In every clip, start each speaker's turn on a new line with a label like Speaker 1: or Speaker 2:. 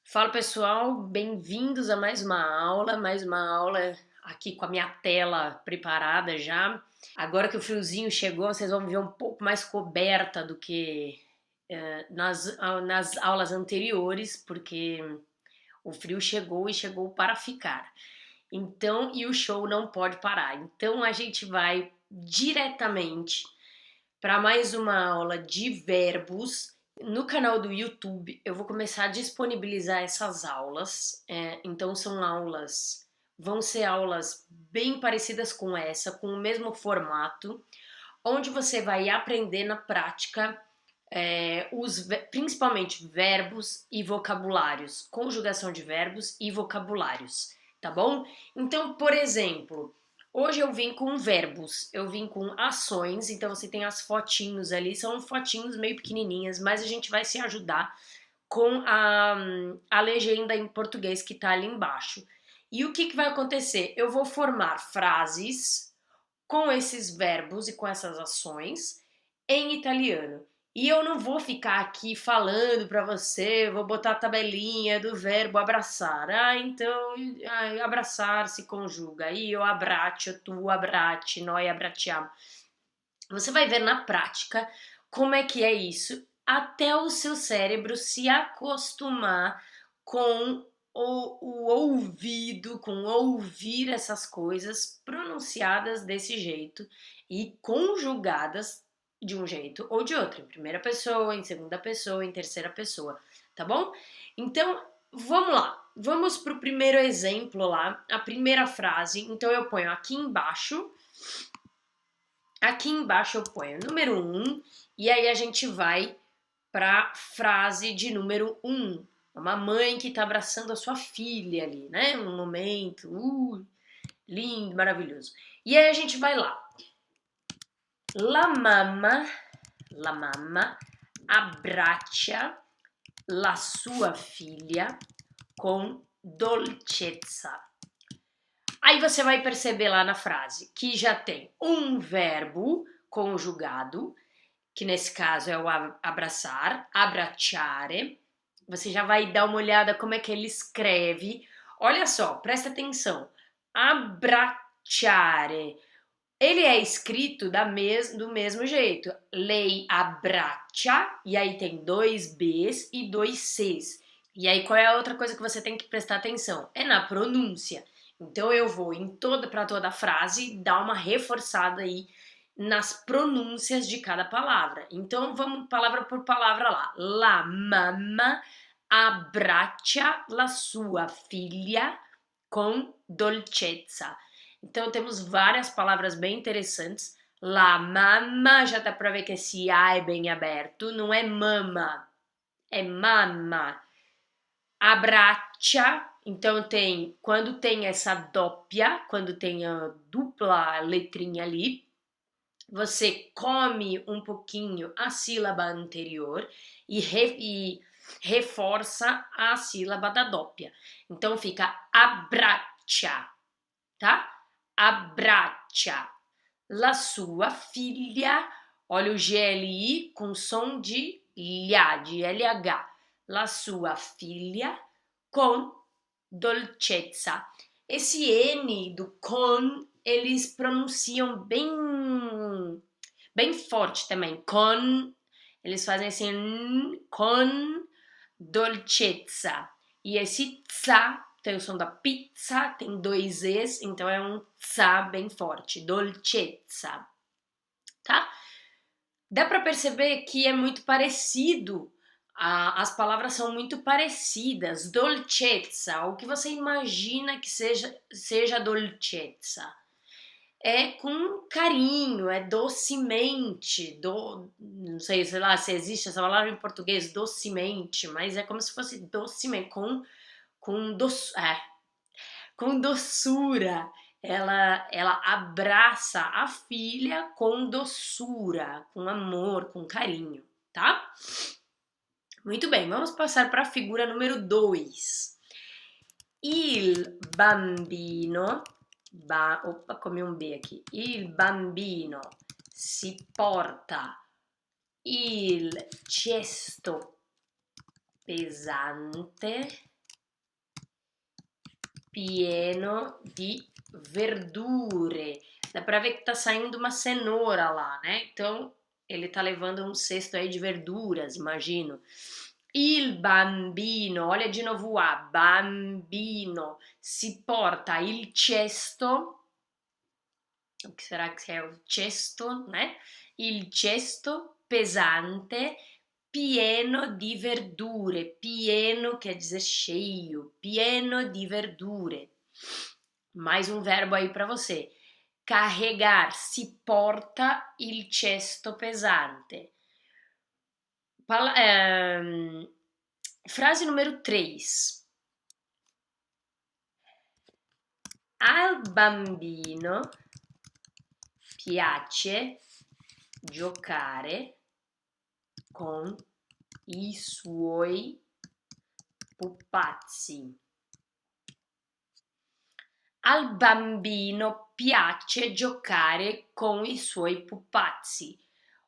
Speaker 1: Fala pessoal, bem-vindos a mais uma aula aqui com a minha tela preparada já. Agora que o friozinho chegou, vocês vão ver um pouco mais coberta do que nas aulas anteriores, porque o frio chegou e chegou para ficar. Então, e o show não pode parar. Então a gente vai diretamente para mais uma aula de verbos. No canal do YouTube eu vou começar a disponibilizar essas aulas, então vão ser aulas bem parecidas com essa, com o mesmo formato, onde você vai aprender na prática principalmente verbos e vocabulários, conjugação de verbos e vocabulários, tá bom? Então, por exemplo, hoje eu vim com verbos, eu vim com ações, então você tem as fotinhos ali, são fotinhos meio pequenininhas, mas a gente vai se ajudar com a legenda em português que tá ali embaixo. E o que vai acontecer? Eu vou formar frases com esses verbos e com essas ações em italiano. E eu não vou ficar aqui falando para você, vou botar a tabelinha do verbo abraçar. Abraçar se conjuga. Io abbraccio, tu abbracci, noi abbracciamo. Você vai ver na prática como é que é isso, até o seu cérebro se acostumar com o ouvido, com ouvir essas coisas pronunciadas desse jeito e conjugadas de um jeito ou de outro, em primeira pessoa, em segunda pessoa, em terceira pessoa, tá bom? Então, vamos lá. Vamos para o primeiro exemplo lá, a primeira frase. Então, eu ponho aqui embaixo eu ponho número 1 e aí a gente vai para frase de número 1. Uma mãe que está abraçando a sua filha ali, né? Um momento lindo, maravilhoso. E aí a gente vai lá. La mamma abbraccia la sua filha com dolcezza. Aí você vai perceber lá na frase que já tem um verbo conjugado, que nesse caso é o abraçar, abbracciare. Você já vai dar uma olhada como é que ele escreve. Olha só, presta atenção. Abbracciare. Ele é escrito do mesmo jeito. Lei abbraccia, e aí tem dois Bs e dois Cs. E aí qual é a outra coisa que você tem que prestar atenção? É na pronúncia. Então eu vou para toda a frase dar uma reforçada aí nas pronúncias de cada palavra. Então vamos palavra por palavra lá. La mamma abbraccia la sua filha com dolcezza. Então temos várias palavras bem interessantes. La mamma, já dá pra ver que esse A é bem aberto, não é mama, é mamma. Abbraccia, então quando tem essa doppia, quando tem a dupla letrinha ali, você come um pouquinho a sílaba anterior e reforça a sílaba da doppia. Então fica abbraccia, tá? Abbraccia la sua filha, olha o GLI com som de LH, de LH, la sua filha com dolcezza. Esse N do con, eles pronunciam bem forte também, con, eles fazem assim, con dolcezza. E esse tsa tem o som da pizza, tem dois Es, então é um tsa bem forte, dolcezza, tá? Dá para perceber que é muito parecido, as palavras são muito parecidas. Dolcezza, o que você imagina que seja dolcezza? É com carinho, é docemente, não sei lá se existe essa palavra em português, docemente, mas é como se fosse docemente, com doçura. Ela abraça a filha com doçura, com amor, com carinho, tá? Muito bem, vamos passar para a figura número 2. Il bambino, opa, comi um B aqui. Il bambino si porta il cesto pesante pieno di verdure. Dá pra ver que tá saindo uma cenoura lá, né? Então, ele tá levando um cesto aí de verduras, imagino. Il bambino, olha de novo o A, bambino, si porta il cesto, o que será que é o cesto, né? Il cesto pesante, pieno di verdure, pieno quer dizer cheio, pieno di verdure. Mais um verbo aí para você. Carregar, si porta il cesto pesante. Frase número 3. Al bambino piace giocare con i suoi pupazzi. Al bambino piace giocare con i suoi pupazzi.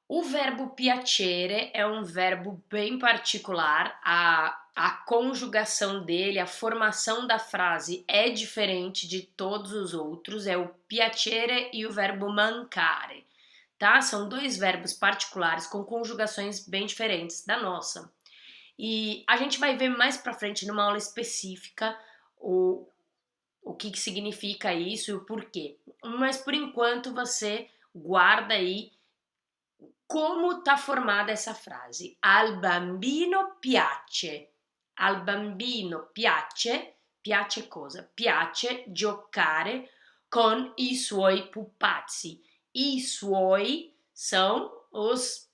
Speaker 1: O verbo piacere é um verbo bem particular, a conjugação dele, a formação da frase é diferente de todos os outros, é o piacere e o verbo mancare, tá? São dois verbos particulares com conjugações bem diferentes da nossa. E a gente vai ver mais pra frente numa aula específica o que significa isso e o porquê. Mas por enquanto você guarda aí como tá formada essa frase. Al bambino piace. Al bambino piace. Piace cosa? Piace giocare con i suoi pupazzi. I suoi são os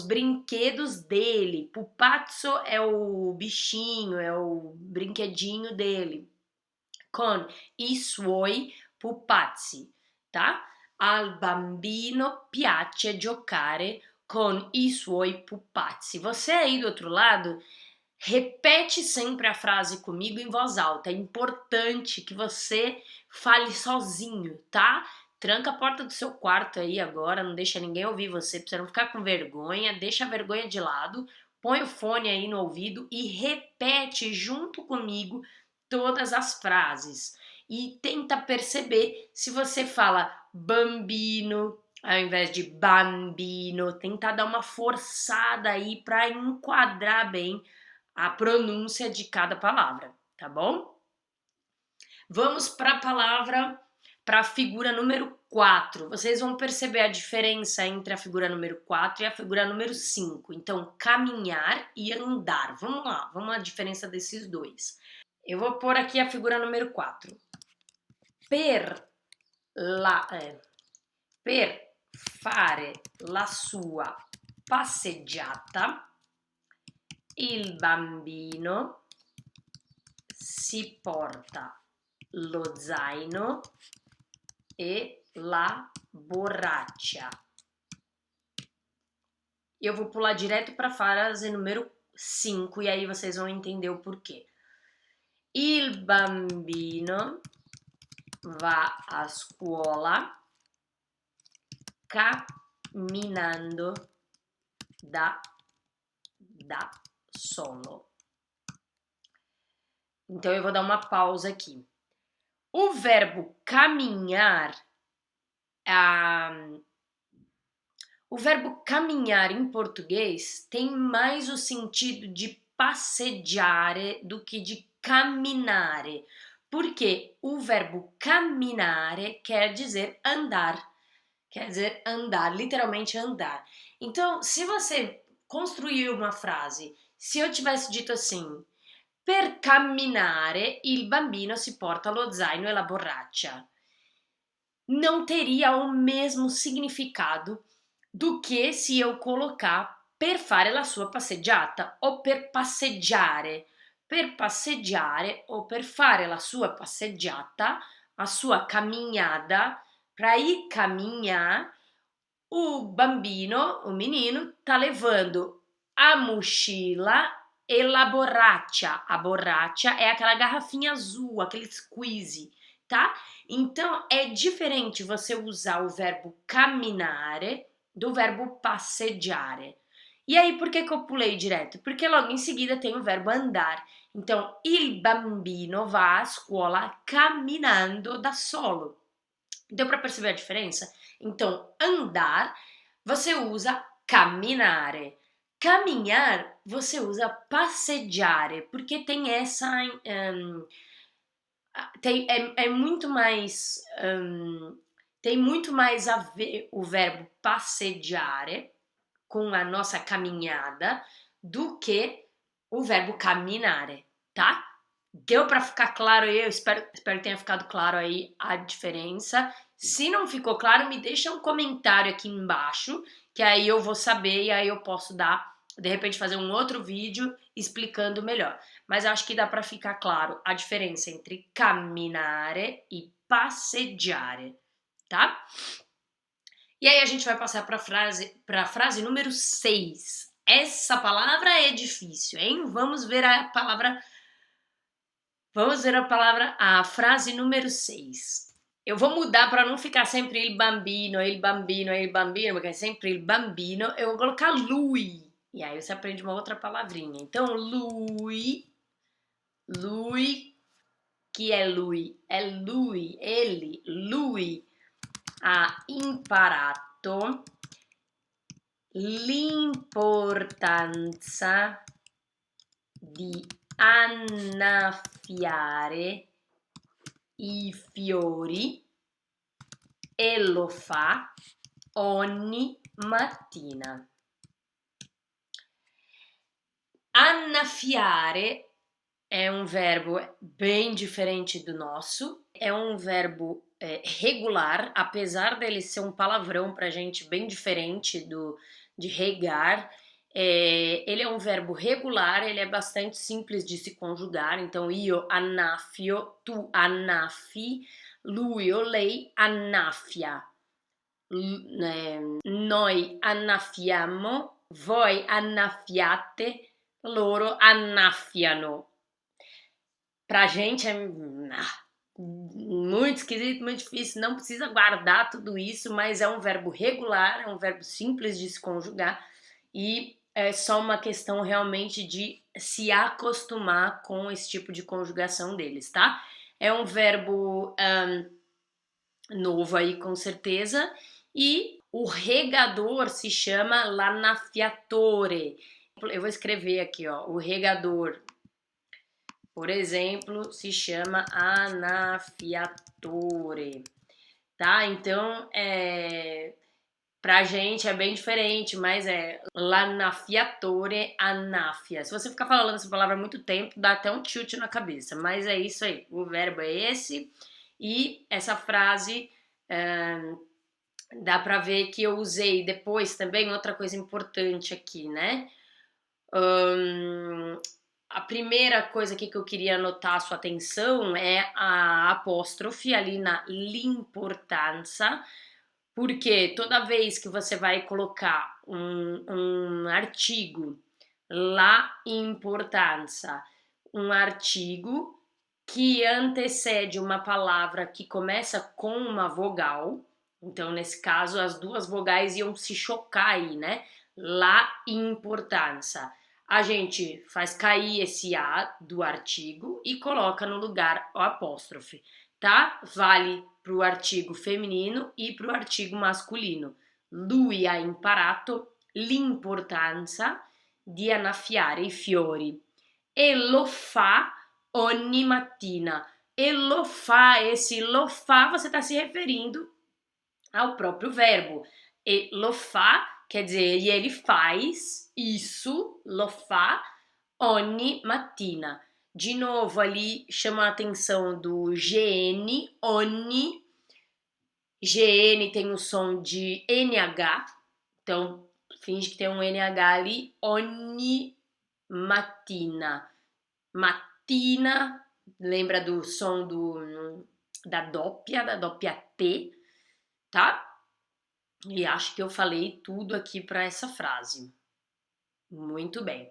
Speaker 1: brinquedos dele. Pupazzo é o bichinho, é o brinquedinho dele. Con i suoi pupazzi, tá? Al bambino piace giocare con i suoi pupazzi. Você aí do outro lado, repete sempre a frase comigo em voz alta. É importante que você fale sozinho, tá? Tranca a porta do seu quarto aí agora, não deixa ninguém ouvir você, pra você não ficar com vergonha, deixa a vergonha de lado, põe o fone aí no ouvido e repete junto comigo todas as frases e tenta perceber se você fala bambino ao invés de bambino, tenta dar uma forçada aí para enquadrar bem a pronúncia de cada palavra, tá bom? Vamos para a palavra, para a figura número 4. Vocês vão perceber a diferença entre a figura número 4 e a figura número 5. Então, caminhar e andar. Vamos lá, vamos à diferença desses dois. Eu vou pôr aqui a figura número 4. Per fare la sua passeggiata, il bambino si porta lo zaino e la borraccia. Eu vou pular direto para a frase número 5 e aí vocês vão entender o porquê. Il bambino va a scuola camminando da solo. Então eu vou dar uma pausa aqui. O verbo caminhar, o verbo caminhar em português tem mais o sentido de passeggiare do que de camminare, porque o verbo camminare quer dizer andar, literalmente andar. Então, se você construir uma frase, se eu tivesse dito assim, per camminare il bambino si porta lo zaino e la borraccia, não teria o mesmo significado do que se eu colocar per fare la sua passeggiata ou per passeggiare. Per passeggiare ou per fare la sua passeggiata, a sua caminhada, para ir caminhar, o bambino, o menino, tá levando a mochila e la borraccia. A borraccia é aquela garrafinha azul, aquele squeeze, tá? Então é diferente você usar o verbo camminare do verbo passeggiare. E aí, por que que eu pulei direto? Porque logo em seguida tem o verbo andar. Então, il bambino va a scuola camminando da solo. Deu para perceber a diferença? Então, andar, você usa camminare. Caminhar, você usa passeggiare, porque tem essa... é muito mais... tem muito mais a ver o verbo passeggiare com a nossa caminhada do que o verbo camminare, tá? Deu para ficar claro aí? Eu espero que tenha ficado claro aí a diferença. Se não ficou claro, me deixa um comentário aqui embaixo, que aí eu vou saber e aí eu posso dar, de repente, fazer um outro vídeo explicando melhor. Mas acho que dá para ficar claro a diferença entre camminare e passeggiare, tá? E aí a gente vai passar para a frase número 6. Essa palavra é difícil, hein? Vamos ver a frase número 6. Eu vou mudar para não ficar sempre il bambino, porque é sempre il bambino. Eu vou colocar lui. E aí você aprende uma outra palavrinha. Então, lui, que é lui? É lui, ele, lui ha imparato l'importanza di annaffiare i fiori e lo fa ogni mattina. Annaffiare é um verbo bem diferente do nosso, é um verbo regular, apesar dele ser um palavrão pra gente bem diferente de regar. Ele é um verbo regular, ele é bastante simples de se conjugar, então io annaffio, tu annaffi, lui o lei annaffia, noi annaffiamo, voi annaffiate, loro annaffiano. Pra gente é muito esquisito, muito difícil, não precisa guardar tudo isso, mas é um verbo regular, é um verbo simples de se conjugar e é só uma questão realmente de se acostumar com esse tipo de conjugação deles, tá? É um verbo novo aí com certeza, e o regador se chama l'annaffiatore. Eu vou escrever aqui, ó, o regador, por exemplo, se chama annaffiatore, tá? Então, pra gente é bem diferente, mas é l'annaffiatore annaffia. Se você ficar falando essa palavra há muito tempo, dá até um tilt na cabeça, mas é isso aí, o verbo é esse, e essa frase dá pra ver que eu usei depois também outra coisa importante aqui, né? A primeira coisa aqui que eu queria anotar a sua atenção é a apóstrofe ali na l'importanza, porque toda vez que você vai colocar um artigo, la importanza, um artigo que antecede uma palavra que começa com uma vogal, então nesse caso as duas vogais iam se chocar aí, né? La importância. A gente faz cair esse A do artigo e coloca no lugar o apóstrofe, tá? Vale para o artigo feminino e para o artigo masculino. Lui ha imparato l'importanza di annaffiare i fiori e lo fa ogni mattina. E lo fa, esse lo fa, você está se referindo ao próprio verbo. E lo fa quer dizer, e ele faz isso, lo fa ogni mattina. De novo, ali chama a atenção do GN, ogni. GN tem o som de NH, então finge que tem um NH ali, ogni mattina. Mattina, lembra do som da doppia T, tá? E acho que eu falei tudo aqui para essa frase. Muito bem.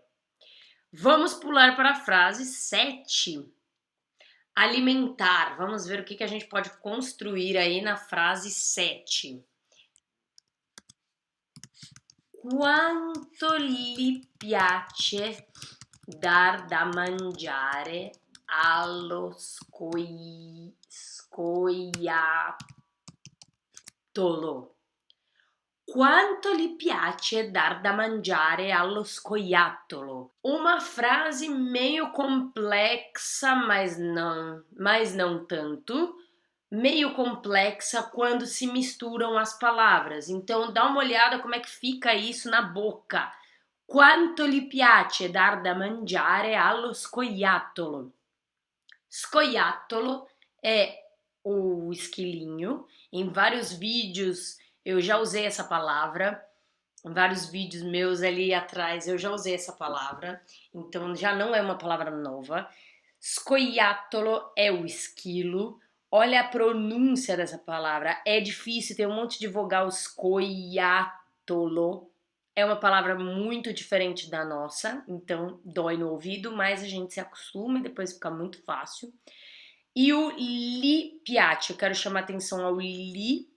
Speaker 1: Vamos pular para a frase 7. Alimentar. Vamos ver o que a gente pode construir aí na frase 7. Quanto gli piace dar da mangiare allo scoiattolo? Quanto gli piace dar da mangiare allo scoiattolo? Uma frase meio complexa, mas não tanto. Meio complexa quando se misturam as palavras. Então dá uma olhada como é que fica isso na boca. Quanto gli piace dar da mangiare allo scoiattolo? Scoiattolo é o esquilinho. Em vários vídeos eu já usei essa palavra. Em vários vídeos meus ali atrás eu já usei essa palavra. Então já não é uma palavra nova. Scoiattolo é o esquilo. Olha a pronúncia dessa palavra. É difícil, tem um monte de vogal. Scoiattolo. É uma palavra muito diferente da nossa, então dói no ouvido, mas a gente se acostuma e depois fica muito fácil. E o li piace, eu quero chamar atenção ao li,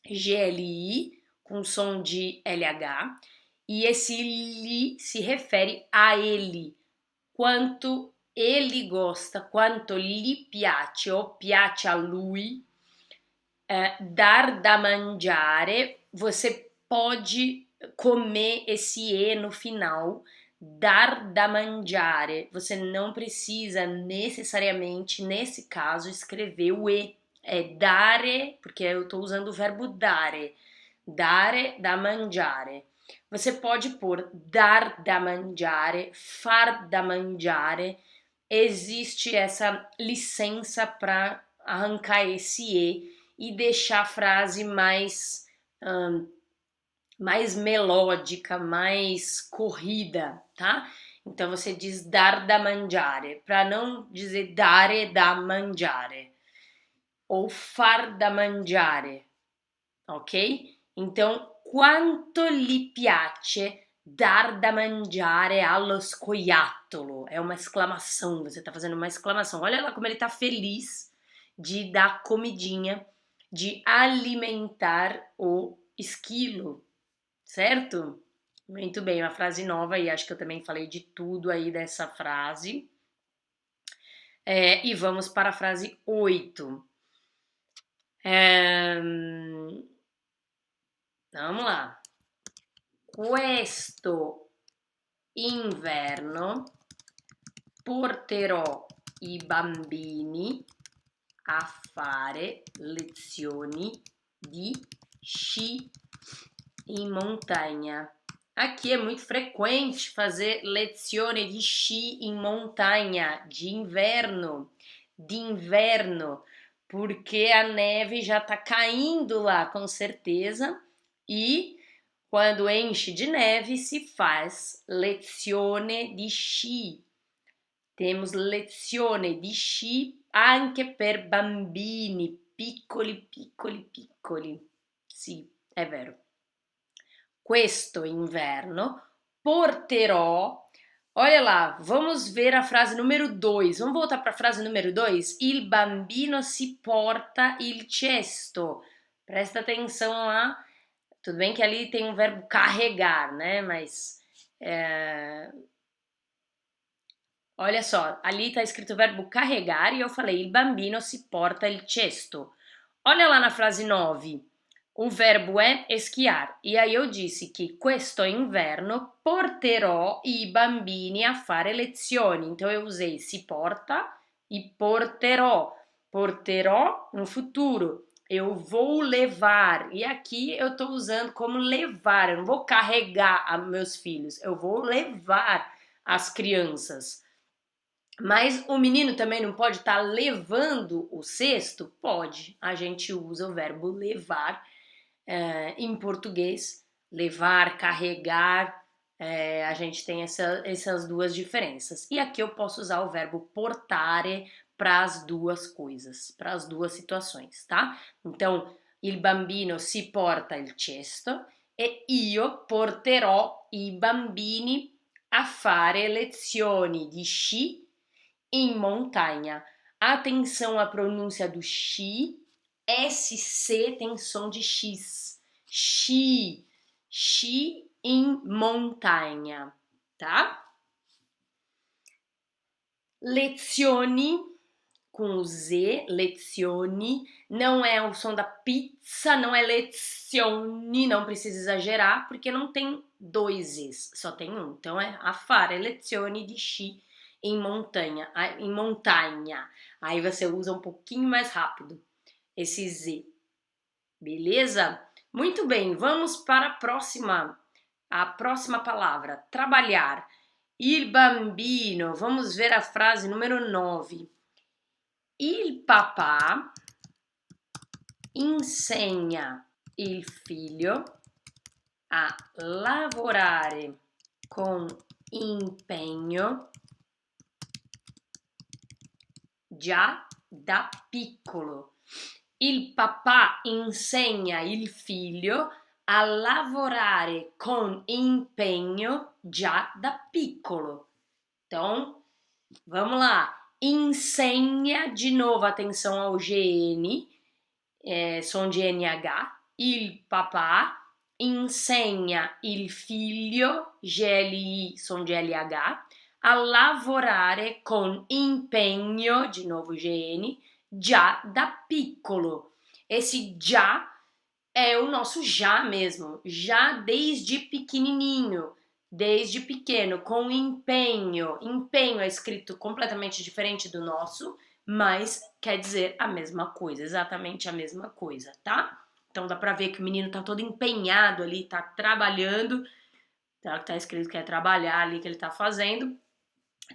Speaker 1: G-L-I, com som de LH. E esse li se refere a ele, quanto ele gosta, quanto lhe piace ou piace a lui. Dar da mangiare, você pode comer esse E no final. Dar da mangiare, você não precisa necessariamente, nesse caso, escrever o E. É dare, porque eu estou usando o verbo dare. Dare da mangiare. Você pode pôr dar da mangiare, far da mangiare. Existe essa licença para arrancar esse E e deixar a frase mais melódica, mais corrida, tá? Então você diz dar da mangiare, para não dizer dare da mangiare ou far da mangiare, ok? Então, quanto gli piace dar da mangiare allo scoiattolo? É uma exclamação, você tá fazendo uma exclamação. Olha lá como ele tá feliz de dar comidinha, de alimentar o esquilo, certo? Muito bem, uma frase nova e acho que eu também falei de tudo aí dessa frase. E vamos para a frase 8. Vamos lá. Questo inverno porterò i bambini a fare lezioni di sci em montanha. Aqui é muito frequente fazer lezione di sci em montanha, de inverno, porque a neve já está caindo lá, com certeza, e quando enche de neve se faz lezione di sci. Temos lezione di sci anche per bambini, piccoli. Sì, è vero. Questo inverno porterò. Olha lá, vamos ver a frase número 2. Vamos voltar para a frase número 2? Il bambino si porta il cesto. Presta atenção lá. Tudo bem que ali tem um verbo carregar, né? Mas olha só, ali está escrito o verbo carregar e eu falei il bambino si porta il cesto. Olha lá na frase 9. O verbo é esquiar. E aí eu disse que questo inverno porterò i bambini a fare lezioni. Então eu usei si porta e porterò. Porterò no futuro. Eu vou levar. E aqui eu estou usando como levar. Eu não vou carregar meus filhos. Eu vou levar as crianças. Mas o menino também não pode estar levando o cesto? Pode. A gente usa o verbo levar em português. Levar, carregar, a gente tem essas duas diferenças. E aqui eu posso usar o verbo portare para as duas coisas, para as duas situações, tá? Então, il bambino si porta il cesto e io porterò i bambini a fare lezioni di sci em montanha. Atenção à pronúncia do sci. SC tem som de X. Xi in montagna, tá? Lezioni, com o Z, lezioni, não é o som da pizza, não é lezioni, não precisa exagerar, porque não tem dois Zs, só tem um. Então é a fare lezioni di sci em montanha, em montanha. Aí você usa um pouquinho mais rápido esse Z, beleza? Muito bem, vamos para a próxima palavra, trabalhar. Il bambino, vamos ver a frase número 9. Il papà insegna il figlio a lavorare con impegno già da piccolo. Il papà insegna il figlio a lavorare con impegno già da piccolo. Então, vamos lá. Insegna, de novo, atenção ao GN, som de NH. Il papà insegna il figlio, GLI, som de LH, a lavorare con impegno, de novo GN, già da piccolo. Esse já é o nosso já mesmo, já desde pequenininho, desde pequeno, com empenho. Empenho é escrito completamente diferente do nosso, mas quer dizer a mesma coisa, exatamente a mesma coisa, tá? Então dá pra ver que o menino tá todo empenhado ali, tá trabalhando, tá escrito que é trabalhar ali que ele tá fazendo,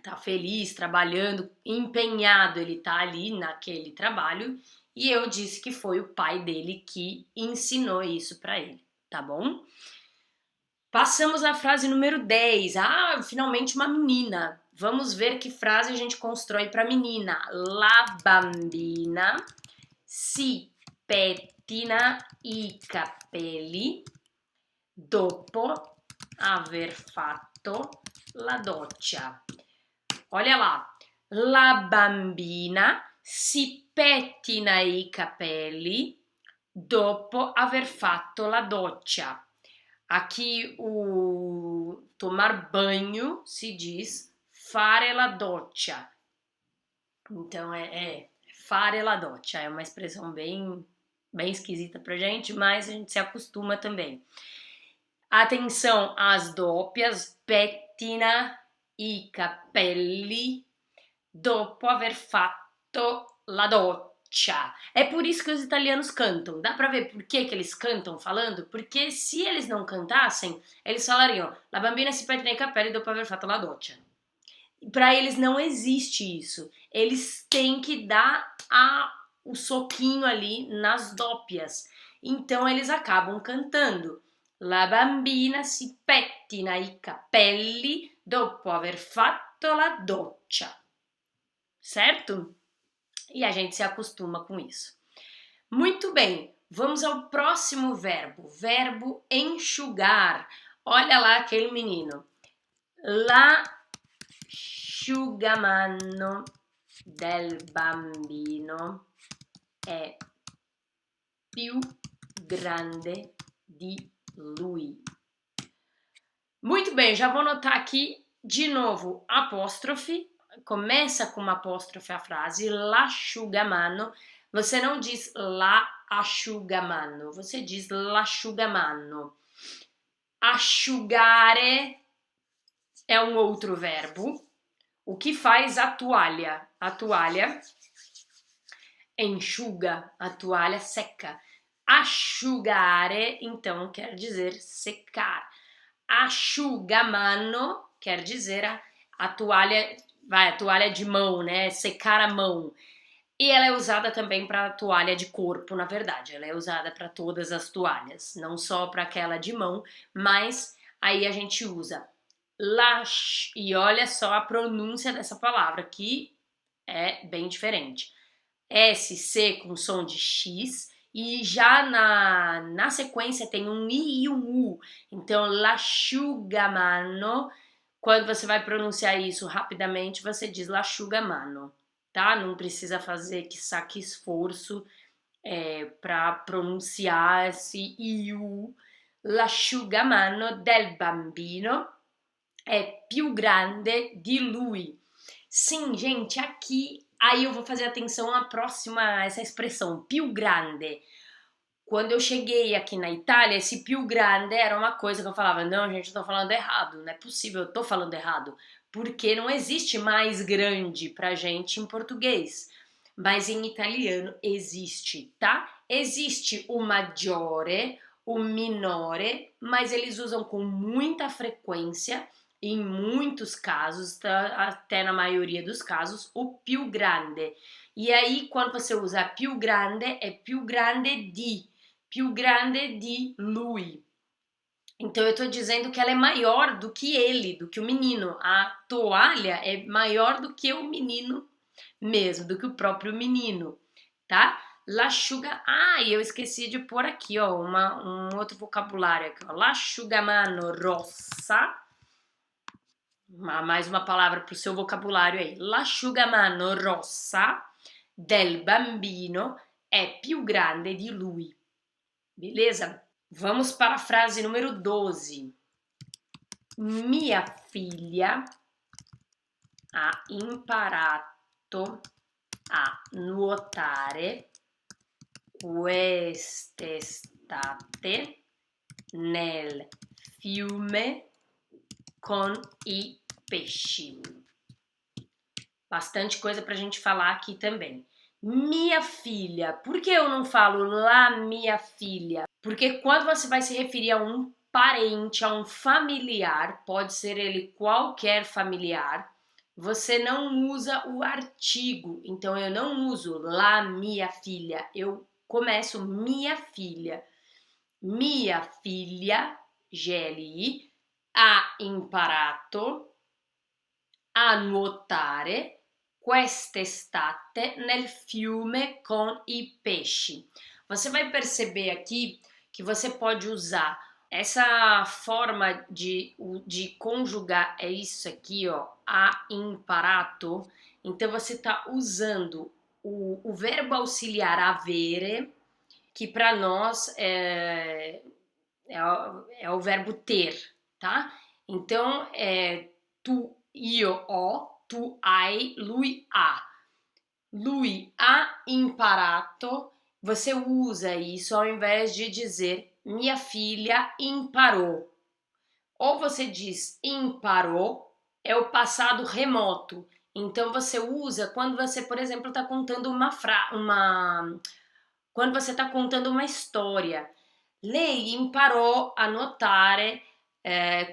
Speaker 1: tá feliz, trabalhando, empenhado, ele tá ali naquele trabalho, e eu disse que foi o pai dele que ensinou isso pra ele, tá bom? Passamos à frase número 10. Ah, finalmente uma menina. Vamos ver que frase a gente constrói para menina. La bambina si pettina i capelli dopo aver fatto la doccia. Olha lá. La bambina si pettina i capelli dopo aver fatto la doccia. Aqui o tomar banho se diz fare la doccia. Então é fare la doccia, é uma expressão bem esquisita pra gente, mas a gente se acostuma também. Atenção às doppias, pettina i capelli dopo aver fatto la doccia. É por isso que os italianos cantam. Dá pra ver por que eles cantam falando? Porque se eles não cantassem, eles falariam la bambina si pettina i capelli dopo aver fatto la doccia. Pra eles não existe isso. Eles têm que dar o soquinho ali nas doppias. Então eles acabam cantando la bambina si pettina i capelli dopo aver fatto la doccia. Certo? E a gente se acostuma com isso. Muito bem, vamos ao próximo verbo. Verbo enxugar. Olha lá aquele menino. L'asciugamano del bambino è più grande di lui. Muito bem, já vou anotar aqui de novo apóstrofe. Começa com uma apóstrofe a frase, l'asciugamano. Você não diz la asciugamano, você diz l'asciugamano. Asciugare é um outro verbo. O que faz a toalha? A toalha enxuga, a toalha seca. Asciugare, então, quer dizer secar. Asciugamano quer dizer a toalha de mão, né? Secar a mão. E ela é usada também para toalha de corpo, na verdade. Ela é usada para todas as toalhas, não só para aquela de mão, mas aí a gente usa e olha só a pronúncia dessa palavra, que é bem diferente. SC com som de X, e já na sequência tem um I e um U. Então, l'asciugamano, quando você vai pronunciar isso rapidamente, você diz l'asciugamano, tá? Não precisa fazer que esforço para pronunciar esse I e U l'asciugamano del bambino é più grande di lui. Sim, gente, aqui, aí eu vou fazer atenção à próxima, essa expressão, più grande. Quando eu cheguei aqui na Itália, esse più grande era uma coisa que eu falava, não, gente, eu tô falando errado, não é possível, eu tô falando errado, porque não existe mais grande pra gente em português, mas em italiano existe, tá? Existe o maggiore, o minore, mas eles usam com muita frequência, em muitos casos, tá? Até na maioria dos casos, o più grande. E aí, quando você usa più grande, é più grande di lui. Então eu tô dizendo que ela é maior do que ele, do que o menino. A toalha é maior do que o menino mesmo, do que o próprio menino, tá? L'asciuga... Ah, e eu esqueci de pôr aqui, ó, um outro vocabulário aqui, ó. L'asciugamano rossa. Mais uma palavra pro seu vocabulário aí. L'asciugamano rossa del bambino è più grande di lui. Beleza? Vamos para a frase número 12. Mia figlia ha imparato a nuotare quest'estate nel fiume con i pesci. Bastante coisa pra gente falar aqui também. Minha filha. Por que eu não falo lá minha filha? Porque quando você vai se referir a um parente, a um familiar, pode ser ele qualquer familiar, você não usa o artigo. Então eu não uso lá minha filha, eu começo minha filha. Mia figlia, GLI, ha imparato a nuotare quest'estate nel fiume con i pesci. Você vai perceber aqui que você pode usar essa forma de conjugar, é isso aqui, ó, ha imparato. Então você está usando o verbo auxiliar avere, que para nós é o verbo ter, tá? Então, io ho, tu hai, lui ha. Lui ha imparato, você usa isso ao invés de dizer minha filha imparou. Ou você diz imparou, é o passado remoto. Então você usa quando você, por exemplo, está contando quando você está contando uma história. Lei imparò a nuotare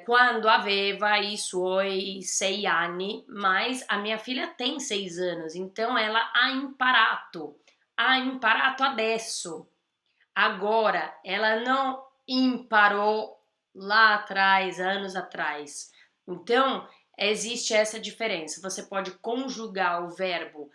Speaker 1: quando aveva i suoi 6 anni, mas a minha filha tem 6 anos, então ela ha imparato adesso. Agora, ela não imparou lá atrás, anos atrás. Então, existe essa diferença. Você pode conjugar o verbo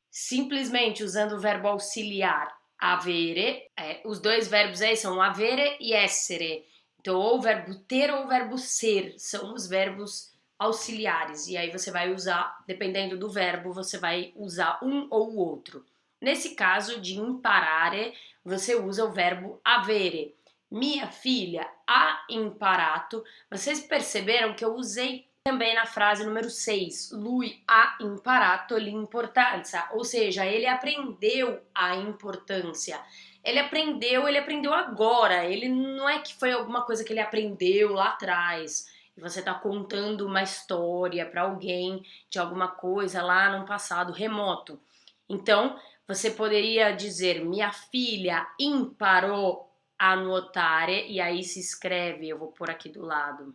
Speaker 1: simplesmente usando o verbo auxiliar avere, os dois verbos aí são avere e essere. Então, ou o verbo ter ou o verbo ser são os verbos auxiliares. E aí você vai usar, dependendo do verbo, você vai usar um ou o outro. Nesse caso de imparare, você usa o verbo avere. Minha filha ha imparato. Vocês perceberam que eu usei também na frase número 6, lui ha imparato l'importanza, ou seja, ele aprendeu a importância. Ele aprendeu agora, ele não é que foi alguma coisa que ele aprendeu lá atrás. E você está contando uma história para alguém de alguma coisa lá no passado remoto. Então, você poderia dizer, minha filha imparou a nuotare, e aí se escreve, eu vou pôr aqui do lado,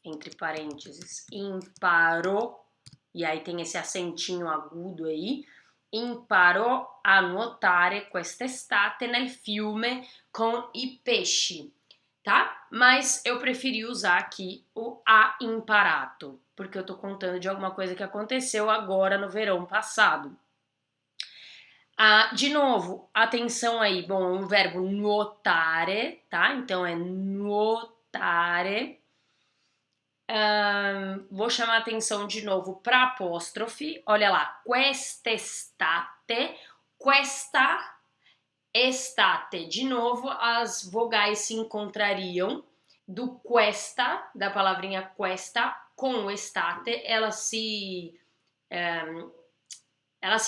Speaker 1: entre parênteses, imparò, e aí tem esse acentinho agudo aí, imparò a nuotare quest'estate nel fiume con i pesci, tá? Mas eu preferi usar aqui o ha imparato, porque eu tô contando de alguma coisa que aconteceu agora no verão passado. De novo, atenção aí, bom, o verbo nuotare, tá? Então é nuotare. Vou chamar a atenção de novo para apóstrofe. Olha lá, quest'estate. Questa estate. De novo, as vogais se encontrariam do questa, da palavrinha questa, com o estate, elas se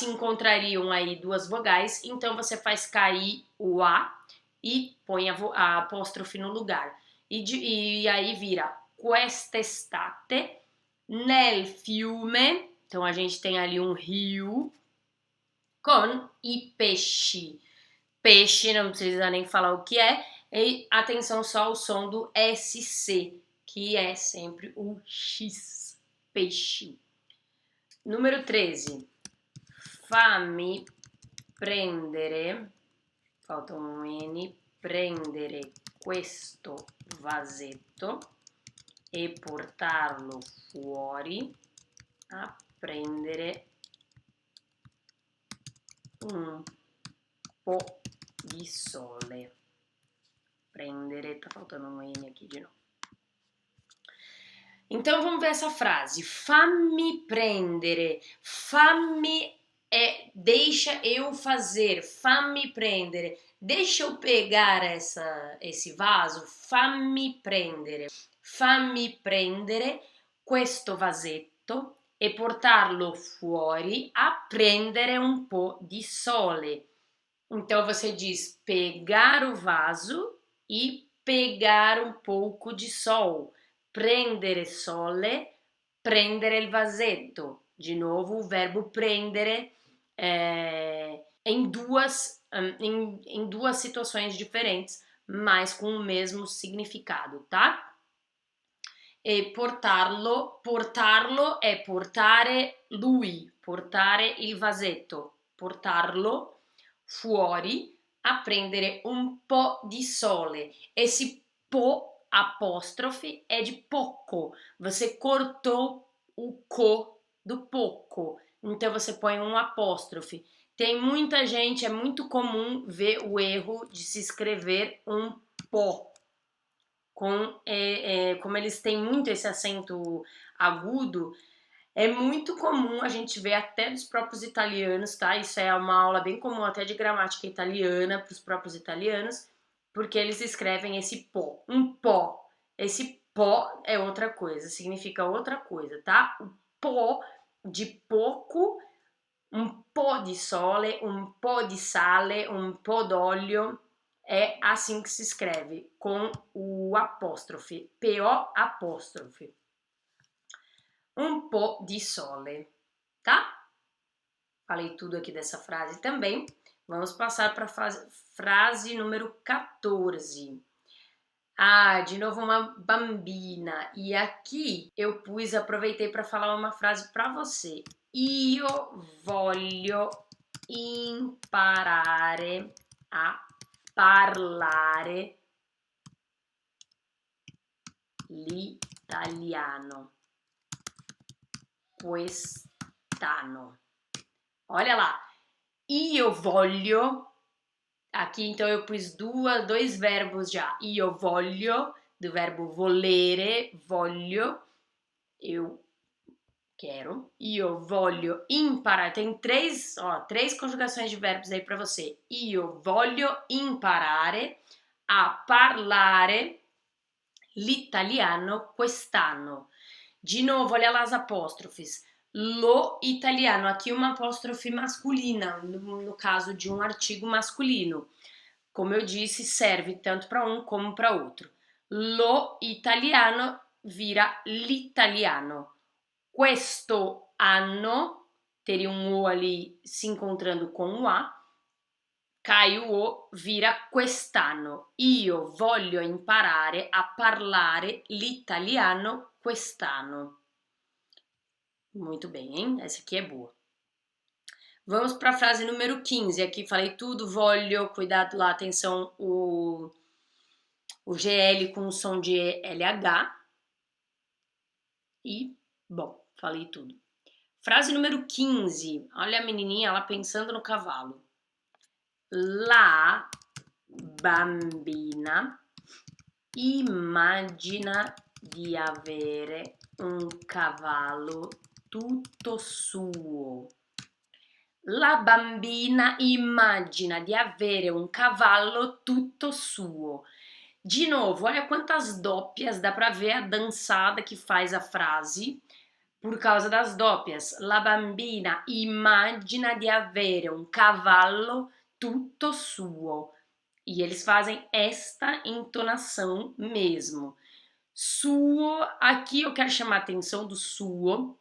Speaker 1: encontrariam aí duas vogais, então você faz cair o A e põe a apóstrofe no lugar. E aí vira quest'estate nel fiume, então a gente tem ali um rio, con i pesci. Peixe, não precisa nem falar o que é, e atenção só ao som do SC, que é sempre o X, peixe. Número 13. Fammi prendere, falta um N, prendere questo vasetto e portarlo fuori a prendere un po' di sole. Prendere, tá faltando um N aqui de novo. Então vamos ver essa frase. Fammi prendere. Fammi é deixa eu fazer. Fammi prendere. Deixa eu pegar esse vaso. Fammi prendere. Fammi prendere questo vasetto e portarlo fuori a prendere un po' di sole. Então você diz pegar o vaso e pegar um pouco de sol. Prendere sole, prendere il vasetto. De novo, o verbo prendere em duas situações diferentes, mas com o mesmo significado, tá? E portarlo é portare lui, portare il vasetto, portarlo fuori a prendere un po' di sole. Esse po apóstrofe é de pouco. Você cortou o co do pouco. Então você põe um apóstrofe. Tem muita gente, é muito comum ver o erro de se escrever um po. Como eles têm muito esse acento agudo, é muito comum a gente ver até dos próprios italianos, tá? Isso é uma aula bem comum até de gramática italiana para os próprios italianos, porque eles escrevem esse pó, um pó. Esse pó é outra coisa, significa outra coisa, tá? O pó de pouco, um pó de sole, um pó de sale, um pó d'olio. É assim que se escreve, com o apóstrofe, P-O apóstrofe. Um po' di sole, tá? Falei tudo aqui dessa frase também. Vamos passar para a frase número 14. Ah, de novo uma bambina. E aqui eu aproveitei para falar uma frase para você. Io voglio imparare a parlare l'italiano quest'anno. Olha lá, io voglio, aqui então eu pus dois verbos já. Io voglio, do verbo volere, voglio, eu quero. Io voglio imparare, tem três conjugações de verbos aí para você. Io voglio imparare a parlare l'italiano quest'anno. De novo, olha lá as apóstrofes. Lo italiano, aqui uma apóstrofe masculina, no caso de um artigo masculino. Como eu disse, serve tanto para um como para outro. Lo italiano vira l'italiano. Questo anno, teria um O ali se encontrando com o A, cai o O, vira quest'anno. Io voglio imparare a parlare l'italiano quest'anno. Muito bem, hein? Essa aqui é boa. Vamos para a frase número 15. Aqui falei tudo, voglio, cuidado lá, atenção, o GL com o som de LH. E, bom, falei tudo. Frase número 15. Olha a menininha, ela pensando no cavalo. La bambina immagina di avere un cavallo tutto suo. La bambina immagina di avere un cavallo tutto suo. De novo, olha quantas dópias, dá para ver a dançada que faz a frase por causa das dópias. La bambina immagina di avere un cavallo tutto suo. E eles fazem esta entonação mesmo. Suo, aqui eu quero chamar a atenção do suo.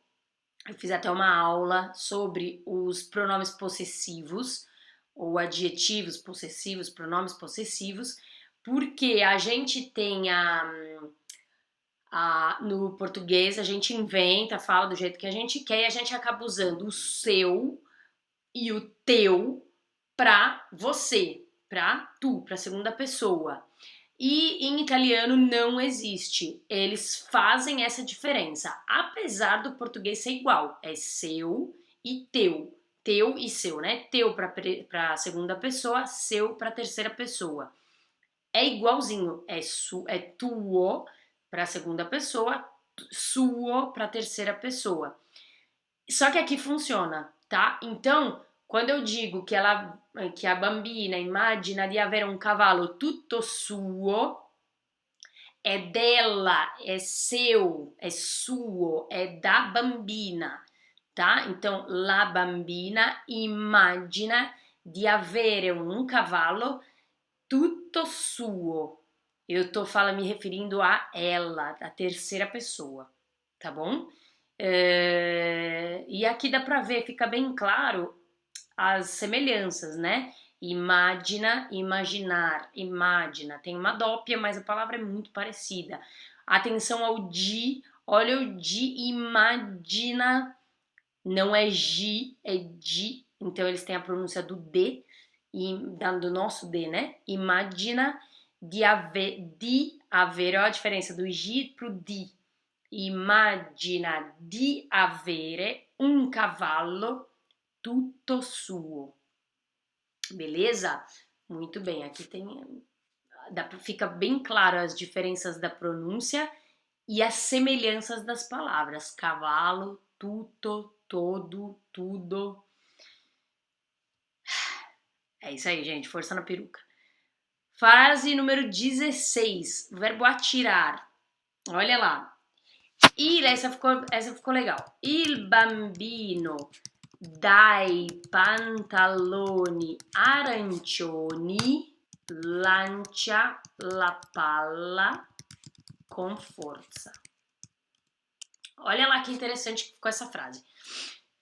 Speaker 1: Eu fiz até uma aula sobre os pronomes possessivos, ou adjetivos possessivos, pronomes possessivos, porque a gente tem no português, a gente inventa, fala do jeito que a gente quer e a gente acaba usando o seu e o teu para você, para tu, para segunda pessoa. E em italiano não existe. Eles fazem essa diferença, apesar do português ser igual. É seu e teu. Teu e seu, né? Teu para segunda pessoa, seu para terceira pessoa. É igualzinho. É tuo para segunda pessoa, suo para terceira pessoa. Só que aqui funciona, tá? Então, quando eu digo que a bambina immagina di avere un cavallo tutto suo, é dela, é seu, é suo, é da bambina, tá? Então, la bambina immagina di avere un cavallo tutto suo. Eu tô me referindo a ela, a terceira pessoa, tá bom? E aqui dá pra ver, fica bem claro as semelhanças, né? Imagina, imaginar, imagina. Tem uma dópia, mas a palavra é muito parecida. Atenção ao di, olha o di, imagina, não é gi, é di. Então eles têm a pronúncia do D, do nosso D, né? Imagina di avere, olha a diferença do gi pro di. Immagina di avere un cavallo tutto suo. Beleza? Muito bem, aqui fica bem claro as diferenças da pronúncia e as semelhanças das palavras. Cavalo, tutto, todo, tudo. É isso aí, gente, força na peruca. Frase número 16, verbo atirar. Olha lá. Essa ficou legal. Il bambino dai pantaloni arancioni lancia la palla com forza. Olha lá que interessante que ficou essa frase.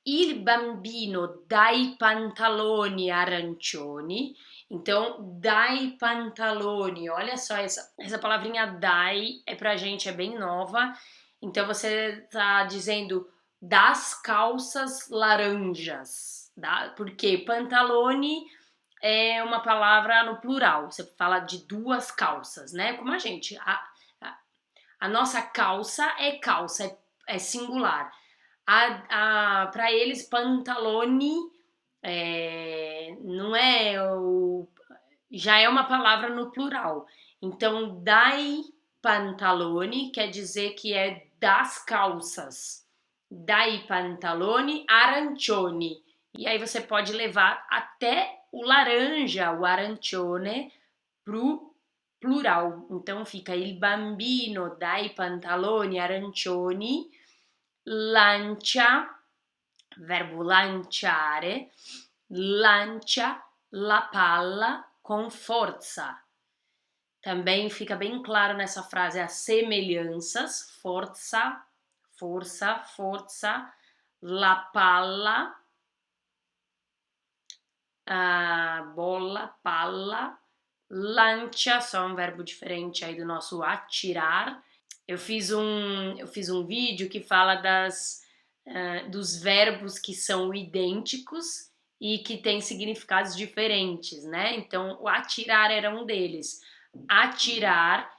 Speaker 1: Il bambino dai pantaloni arancioni. Então, dai pantaloni. Olha só, essa palavrinha dai pra gente é bem nova. Então, você tá dizendo das calças laranjas, tá? Porque pantalone é uma palavra no plural, você fala de duas calças, né? Como a gente, a nossa calça, é singular. Para eles, pantalone não é já é uma palavra no plural. Então, dai pantaloni quer dizer que é das calças. Dai pantaloni arancioni. E aí você pode levar até o laranja, o arancione, pro plural. Então fica il bambino dai pantaloni arancioni lancia, verbo lanciare, lancia la palla con forza. Também fica bem claro nessa frase as semelhanças, forza, força, força, la palla, bola, palla, lancia, só um verbo diferente aí do nosso atirar. Eu fiz um vídeo que fala dos verbos que são idênticos e que têm significados diferentes, né? Então, o atirar era um deles. Atirar,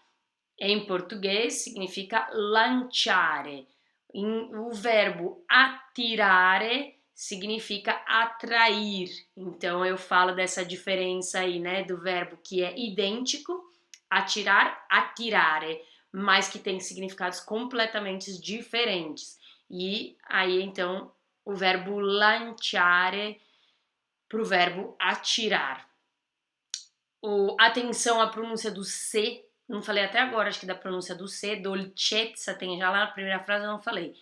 Speaker 1: em português, significa lanciare. O verbo attirare significa atrair. Então, eu falo dessa diferença aí, né? Do verbo que é idêntico, atirar, attirare, mas que tem significados completamente diferentes. E aí, então, o verbo lanciare para o verbo atirar. Atenção à pronúncia do C, não falei até agora, acho que da pronúncia do C, dolcezza, tem já lá na primeira frase, eu não falei.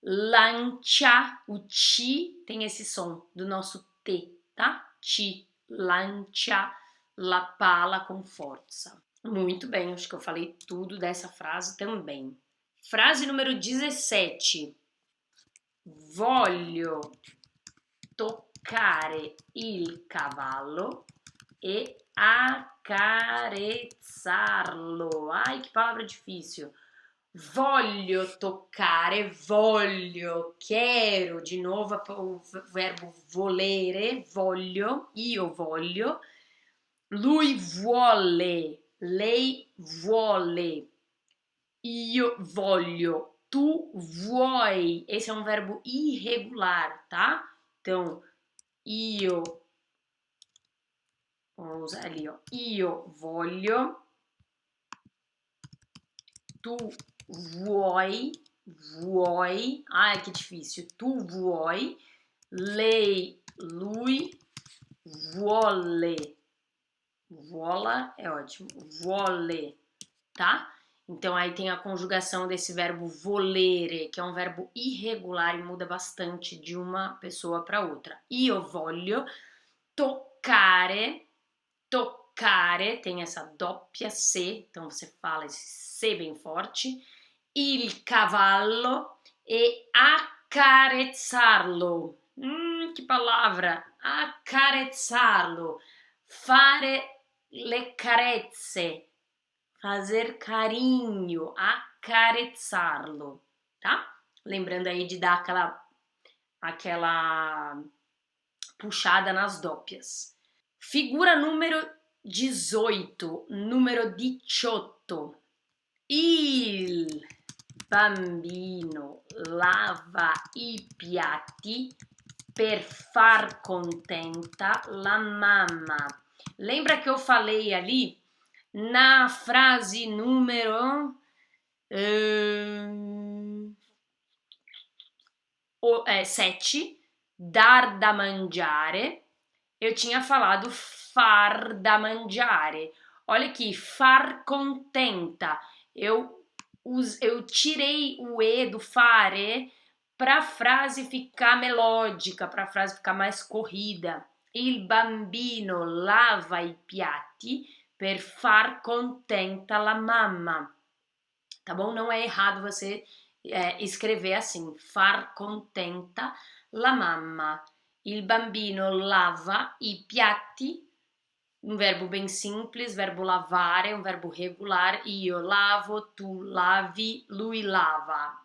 Speaker 1: Lancia, o ti tem esse som do nosso T, tá? Ti, lancia, la pala com forza. Muito bem, acho que eu falei tudo dessa frase também. Frase número 17. Voglio toccare il cavallo e accarezzarlo. Ai, que palavra difícil. Voglio toccare, voglio, quero, de novo o verbo volere, voglio, io voglio, lui vuole, lei vuole, io voglio, tu vuoi. Esse é um verbo irregular, tá? Então, io, vamos usar ali, ó, io voglio, tu vuoi, ai que difícil, tu vuoi, lei, lui, vuole, vola é ótimo, vuole, tá? Então aí tem a conjugação desse verbo volere, que é um verbo irregular e muda bastante de uma pessoa para outra. Io voglio toccare, tem essa doppia C, então você fala esse C bem forte, il cavallo e accarezzarlo. Que palavra! Accarezzarlo. Fare le carezze. Fazer carinho. Accarezzarlo. Tá? Lembrando aí de dar aquela puxada nas doppias. Figura número 18. Número 18. Il bambino lava i piatti per far contenta la mamma. Lembra que eu falei ali na frase número 7, dar da mangiare, eu tinha falado far da mangiare. Olha aqui, far contenta. Eu tirei o E do fare para a frase ficar melódica, para a frase ficar mais corrida. Il bambino lava i piatti per far contenta la mamma. Tá bom? Não é errado você escrever assim, far contenta la mamma. Il bambino lava i piatti, um verbo bem simples, verbo lavare, um verbo regular, io lavo, tu lavi, lui lava,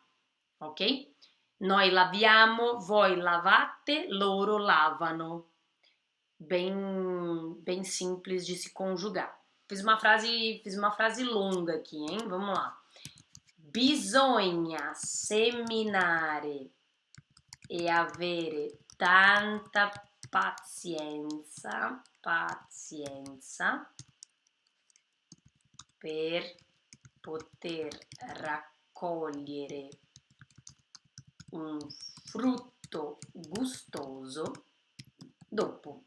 Speaker 1: ok? Noi laviamo, voi lavate, loro lavano. Bem simples de se conjugar. Fiz uma frase longa aqui, hein? Vamos lá. Bisogna seminare e avere tanta pazienza per poter raccogliere un frutto gustoso dopo.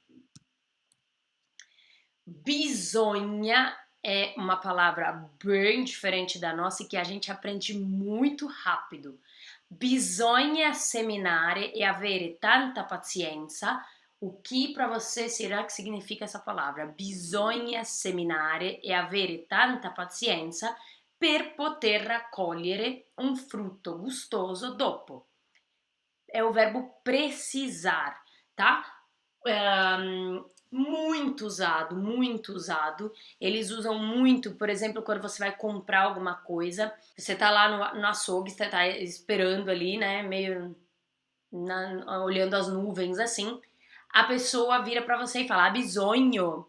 Speaker 1: Bisogna é uma palavra bem diferente da nossa e que a gente aprende muito rápido. Bisogna seminare e avere tanta pazienza. O que para você será que significa essa palavra? Bisogna seminare e avere tanta pazienza per poter raccogliere un frutto gustoso dopo. É o verbo precisar, tá? Muito usado. Eles usam muito, por exemplo, quando você vai comprar alguma coisa, você tá lá no açougue, você tá esperando ali, né, meio olhando as nuvens assim, a pessoa vira para você e fala ha bisogno,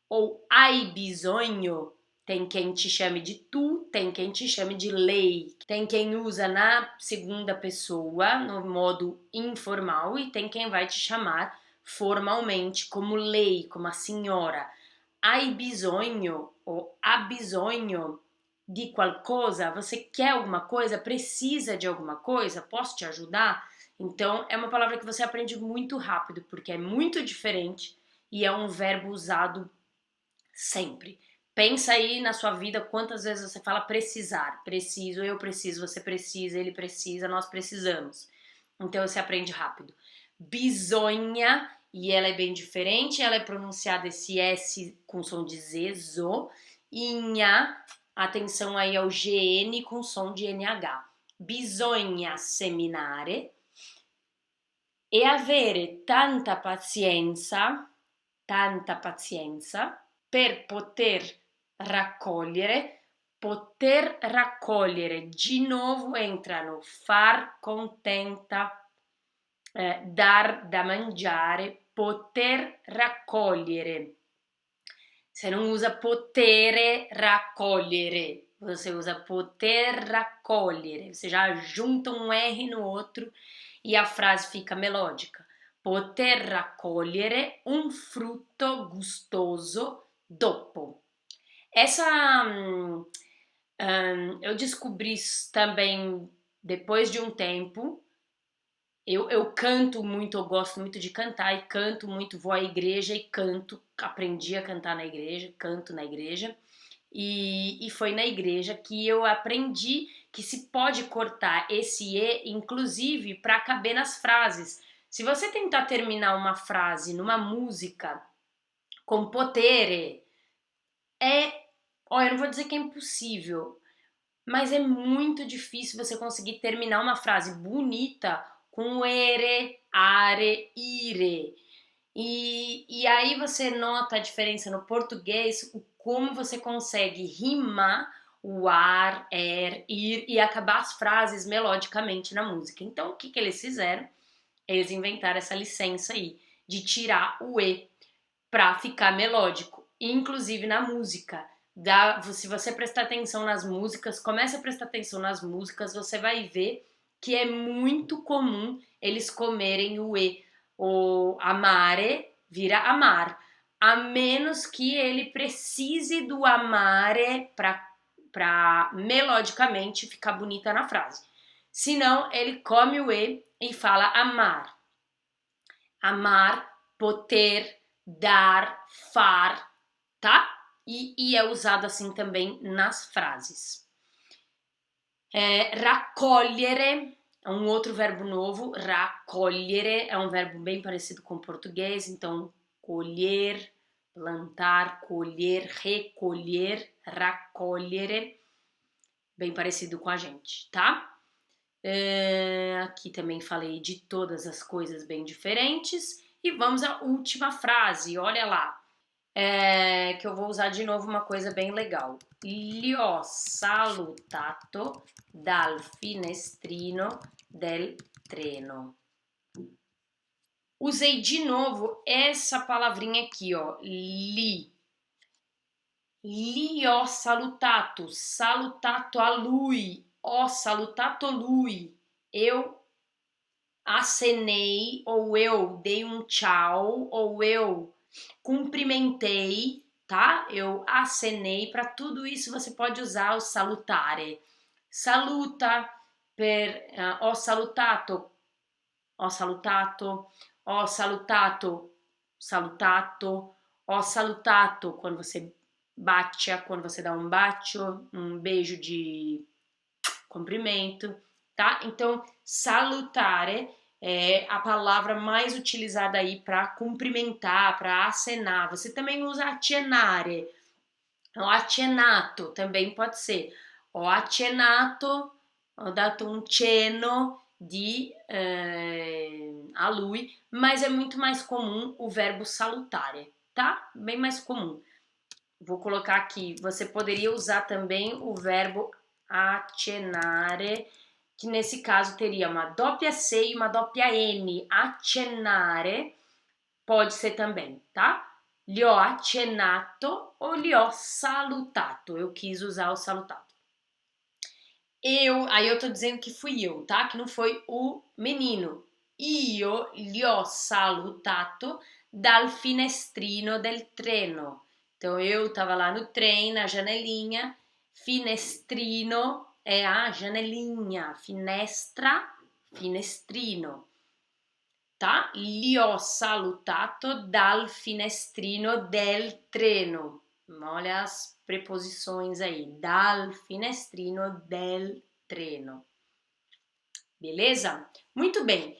Speaker 1: ou hai bisogno. Tem quem te chame de tu, tem quem te chame de lei. Tem quem usa na segunda pessoa, no modo informal, e tem quem vai te chamar formalmente como lei, como a senhora. Hai bisogno ou ha bisogno di qualcosa? Você quer alguma coisa? Precisa de alguma coisa? Posso te ajudar? Então, é uma palavra que você aprende muito rápido, porque é muito diferente e é um verbo usado sempre. Pensa aí na sua vida quantas vezes você fala precisar. Preciso, eu preciso, você precisa, ele precisa, nós precisamos. Então você aprende rápido. Bisogna, e ela é bem diferente, ela é pronunciada esse S com som de Z, zo. Inha, atenção aí ao GN com som de NH. Bisogna seminare e avere tanta pazienza per poter raccogliere, de novo entra no far contenta, dar da mangiare, poter raccogliere. Você não usa potere raccogliere, você usa poter raccogliere, você já junta um R no outro e a frase fica melódica. Poter raccogliere un frutto gustoso dopo. Essa eu descobri também depois de um tempo. Eu canto muito, eu gosto muito de cantar e canto muito, vou à igreja e canto, aprendi a cantar na igreja, canto na igreja. E foi na igreja que eu aprendi que se pode cortar esse E, inclusive, para caber nas frases. Se você tentar terminar uma frase numa música com potere, eu não vou dizer que é impossível, mas é muito difícil você conseguir terminar uma frase bonita com ere, are, ire. E aí você nota a diferença no português, como você consegue rimar o ar, ir e acabar as frases melodicamente na música. Então, o que eles fizeram? Eles inventaram essa licença aí de tirar o E para ficar melódico, inclusive na música. Se você prestar atenção nas músicas, comece a prestar atenção nas músicas, você vai ver que é muito comum eles comerem o E. O amare vira amar, a menos que ele precise do amare para melodicamente ficar bonita na frase. Senão, ele come o E e fala amar. Amar, poter, dar, far, tá? E é usado assim também nas frases. Raccogliere é um outro verbo novo. Raccogliere é um verbo bem parecido com o português. Então, colher, plantar, colher, recolher, raccogliere. Bem parecido com a gente, tá? Aqui também falei de todas as coisas bem diferentes. E vamos à última frase, olha lá. Que eu vou usar de novo uma coisa bem legal. Li ho salutato dal finestrino del treno. Usei de novo essa palavrinha aqui, ó, li. Li ho salutato, salutato a lui, ho salutato lui. Eu acenei, ou eu dei um tchau, ou eu cumprimentei, tá? Eu acenei. Para tudo isso você pode usar o salutare. Saluta per ho salutato, ho salutato, ho salutato, salutato, ho salutato quando você bacia, quando você dá um bacio, um beijo de cumprimento, tá? Então, salutare é a palavra mais utilizada aí para cumprimentar, para acenar. Você também usa accennare, o accenato também pode ser. Ho accenato, ho dato un cenno a lui, mas é muito mais comum o verbo salutare, tá? Bem mais comum. Vou colocar aqui, você poderia usar também o verbo accennare, que nesse caso teria uma doppia C e uma doppia N. Accennare pode ser também, tá? Gli ho accennato ou gli ho salutato. Eu quis usar o salutato. Aí eu tô dizendo que fui eu, tá? Que não foi o menino. Io gli ho salutato dal finestrino del treno. Então eu tava lá no trem, na janelinha. Finestrino é a janelinha, finestra, finestrino, tá? Li ho salutato dal finestrino del treno. Olha as preposições aí, dal finestrino del treno. Beleza? Muito bem.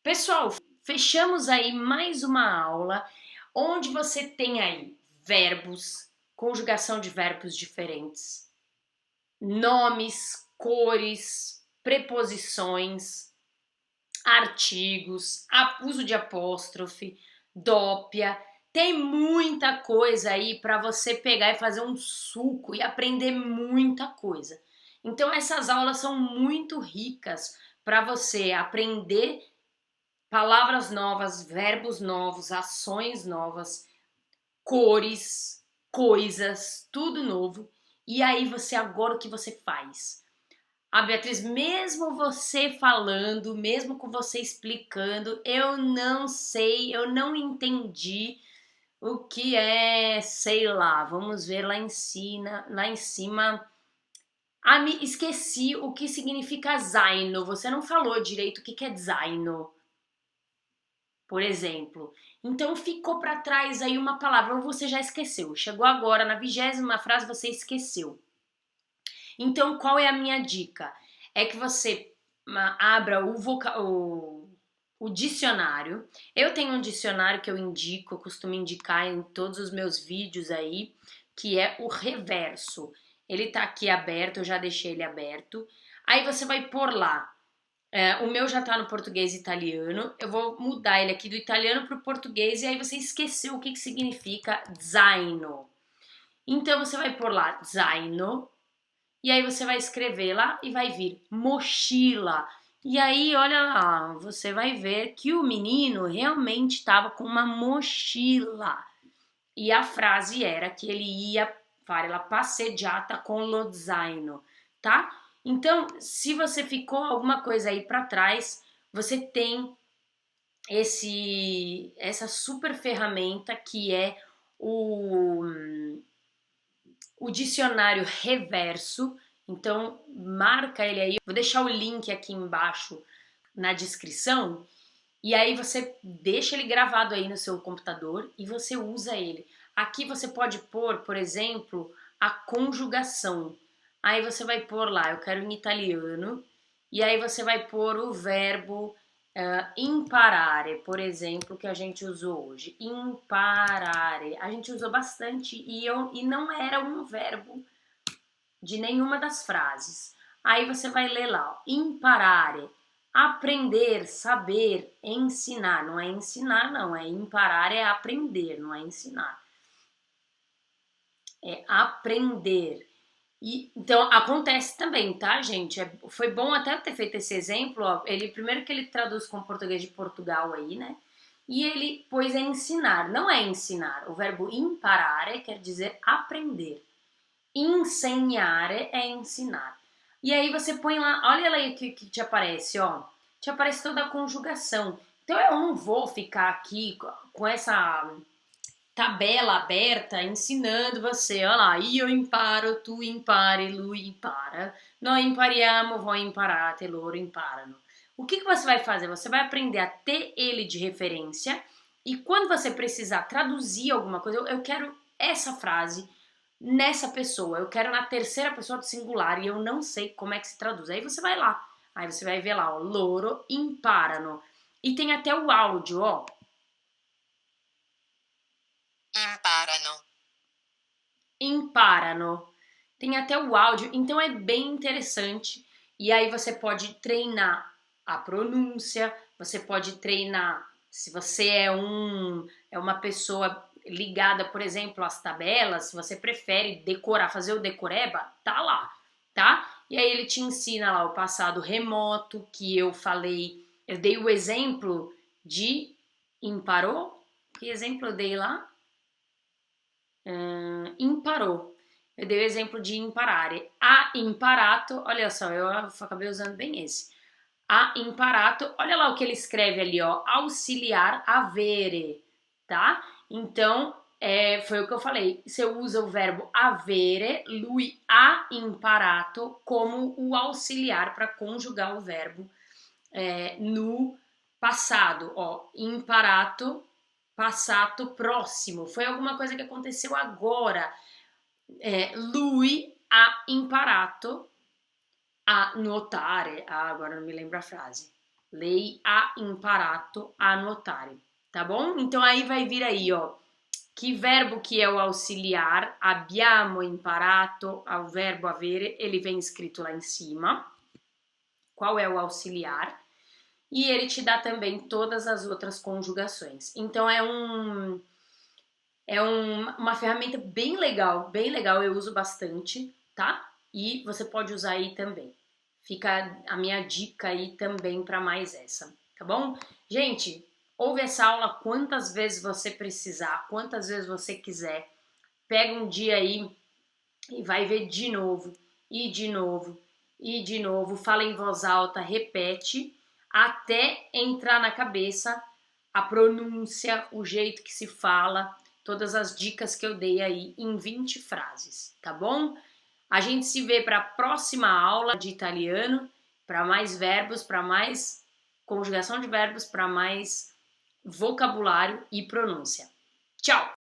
Speaker 1: Pessoal, fechamos aí mais uma aula onde você tem aí verbos, conjugação de verbos diferentes, nomes, cores, preposições, artigos, uso de apóstrofe, dópia. Tem muita coisa aí para você pegar e fazer um suco e aprender muita coisa. Então essas aulas são muito ricas para você aprender palavras novas, verbos novos, ações novas, cores, coisas, tudo novo. E aí você agora o que você faz? Beatriz, mesmo você falando, mesmo com você explicando, eu não sei, eu não entendi o que é, sei lá, vamos ver lá em cima. Me esqueci o que significa zaino. Você não falou direito o que é zaino, por exemplo. Então ficou para trás aí uma palavra, ou você já esqueceu. Chegou agora na 20ª frase, você esqueceu. Então, qual é a minha dica? É que você abra o dicionário. Eu tenho um dicionário que eu indico, eu costumo indicar em todos os meus vídeos aí, que é o Reverso. Ele tá aqui aberto, eu já deixei ele aberto. Aí você vai pôr lá. O meu já tá no português e italiano. Eu vou mudar ele aqui do italiano pro português e aí você esqueceu o que significa zaino. Então você vai pôr lá zaino. E aí você vai escrever lá e vai vir mochila. E aí, olha lá, você vai ver que o menino realmente estava com uma mochila. E a frase era que ele ia fare la passeggiata con lo zaino, tá? Então, se você ficou alguma coisa aí para trás, você tem essa super ferramenta que é o dicionário Reverso. Então marca ele aí, vou deixar o link aqui embaixo na descrição, e aí você deixa ele gravado aí no seu computador e você usa ele. Aqui você pode pôr, por exemplo, a conjugação. Aí você vai pôr lá, eu quero em italiano, e aí você vai pôr o verbo imparare, por exemplo, que a gente usou hoje. Imparare. A gente usou bastante e não era um verbo de nenhuma das frases. Aí você vai ler lá, ó, imparare, aprender, saber, ensinar. Não é ensinar, não. É imparare, é aprender, não é ensinar. É aprender. Então acontece também, tá, gente? Foi bom até eu ter feito esse exemplo. Ó, primeiro que ele traduz com português de Portugal aí, né? E ele pôs ensinar. Não é ensinar. O verbo imparare quer dizer aprender. Ensegnare é ensinar. E aí você põe lá, olha lá o que te aparece, ó. Te aparece toda a conjugação. Então eu não vou ficar aqui com essa tabela aberta ensinando você, olha lá, io imparo, tu impari, lui impara, noi impariamo, voi imparate, loro imparano. O que você vai fazer? Você vai aprender a ter ele de referência e quando você precisar traduzir alguma coisa, eu quero essa frase nessa pessoa, eu quero na terceira pessoa do singular e eu não sei como é que se traduz. Aí você vai lá, aí você vai ver lá, ó, loro imparano. E tem até o áudio, ó. Imparano. Tem até o áudio, então é bem interessante. E aí você pode treinar a pronúncia, você pode treinar se você é uma pessoa ligada, por exemplo, às tabelas, se você prefere decorar, fazer o decoreba, tá lá, tá? E aí ele te ensina lá o passado remoto, que eu falei, eu dei o exemplo de imparou. Que exemplo eu dei lá? Imparou. Eu dei o exemplo de imparare. A imparato, olha só, eu acabei usando bem esse. A imparato, olha lá o que ele escreve ali, ó, auxiliar avere, tá? Então, foi o que eu falei, você usa o verbo avere, lui ha imparato, como o auxiliar para conjugar o verbo no passado, ó, imparato, passato próximo. Foi alguma coisa que aconteceu agora. Lui ha imparato a nuotare. Agora não me lembro a frase. Lei ha imparato a nuotare, tá bom? Então aí vai vir aí, ó. Que verbo que é o auxiliar? Abbiamo imparato, ao verbo avere, ele vem escrito lá em cima. Qual é o auxiliar? E ele te dá também todas as outras conjugações. Então uma ferramenta bem legal, eu uso bastante, tá? E você pode usar aí também. Fica a minha dica aí também para mais essa, tá bom? Gente, ouve essa aula quantas vezes você precisar, quantas vezes você quiser. Pega um dia aí e vai ver de novo, e de novo, e de novo. Fala em voz alta, repete, até entrar na cabeça a pronúncia, o jeito que se fala, todas as dicas que eu dei aí em 20 frases, tá bom? A gente se vê para a próxima aula de italiano, para mais verbos, para mais conjugação de verbos, para mais vocabulário e pronúncia. Tchau!